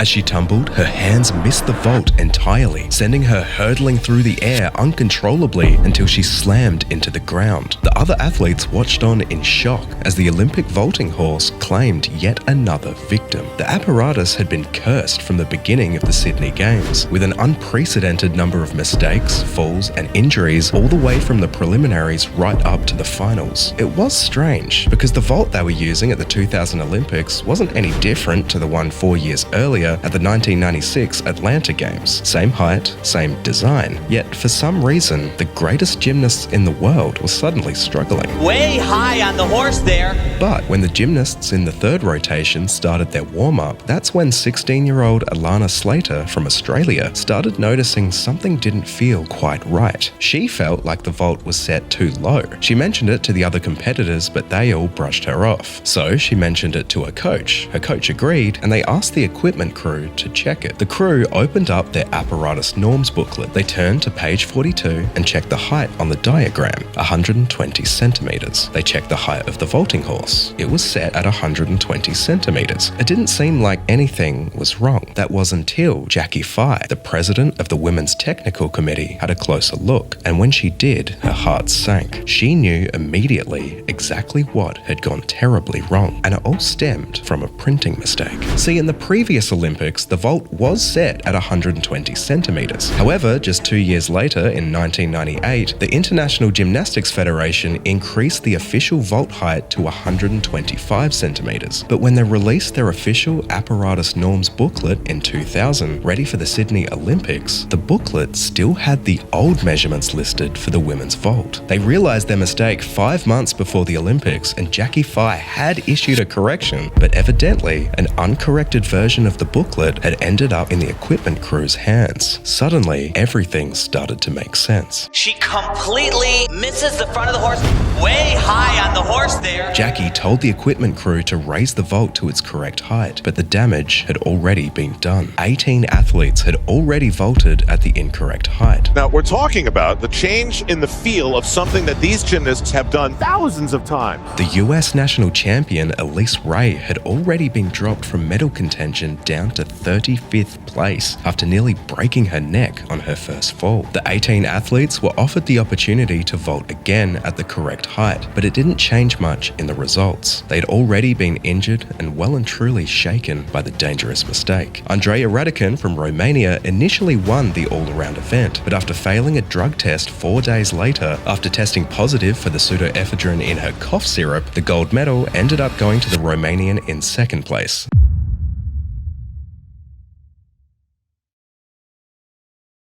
As she tumbled, her hands missed the vault entirely, sending her hurtling through the air uncontrollably until she slammed into the ground. The other athletes watched on in shock as the Olympic vaulting horse claimed yet another victim. The apparatus had been cursed from the beginning of the Sydney Games, with an unprecedented number of mistakes, falls, and injuries all the way from the preliminaries right up to the finals. It was strange, because the vault they were using at the 2000 Olympics wasn't any different to the one 4 years earlier at the 1996 Atlanta Games. Same height, same design. Yet, for some reason, the greatest gymnasts in the world were suddenly struggling. Way high on the horse there. But when the gymnasts in the third rotation started their warm-up, that's when 16-year-old Alana Slater from Australia started noticing something didn't feel quite right. She felt like the vault was set too low. She mentioned it to the other competitors, but they all brushed her off. So she mentioned it to her coach. Her coach agreed, and they asked the equipment crew to check it. The crew opened up their apparatus norms booklet. They turned to page 42 and checked the height on the diagram, 120 centimeters. They checked the height of the vaulting horse. It was set at 120 centimeters. It didn't seem like anything was wrong. That was until Jackie Fye, the president of the Women's Technical Committee, had a closer look. And when she did, her heart sank. She knew immediately exactly what had gone terribly wrong, and it all stemmed from a printing mistake. See, in the previous Olympics, the vault was set at 120 centimeters. However, just 2 years later, in 1998, the International Gymnastics Federation increased the official vault height to 125 centimeters. But when they released their official apparatus norms booklet in 2000, ready for the Sydney Olympics, the booklet still had the old measurements listed for the women's vault. They realized their mistake 5 months before the Olympics, and Jackie Fye had issued a correction, but evidently an uncorrected version of the booklet had ended up in the equipment crew's hands. Suddenly, everything started to make sense. She completely misses the front of the horse. Way high on the horse there. Jackie told the equipment crew to raise the vault to its correct height, but the damage had already been done. 18 athletes had already vaulted at the incorrect height. Now, we're talking about the change in the feel of something that these gymnasts have done thousands of times. The US national champion Elise Ray had already been dropped from medal contention down to 35th place after nearly breaking her neck on her first fall. The 18 athletes were offered the opportunity to vault again at the correct height, but it didn't change much in the results. They'd already been injured and well and truly shaken by the dangerous mistake. Andreea Radican from Romania initially won the all-around event, but after failing a drug test 4 days later, after testing positive for the pseudoephedrine in her cough syrup, the gold medal ended up going to the Romanian in second place.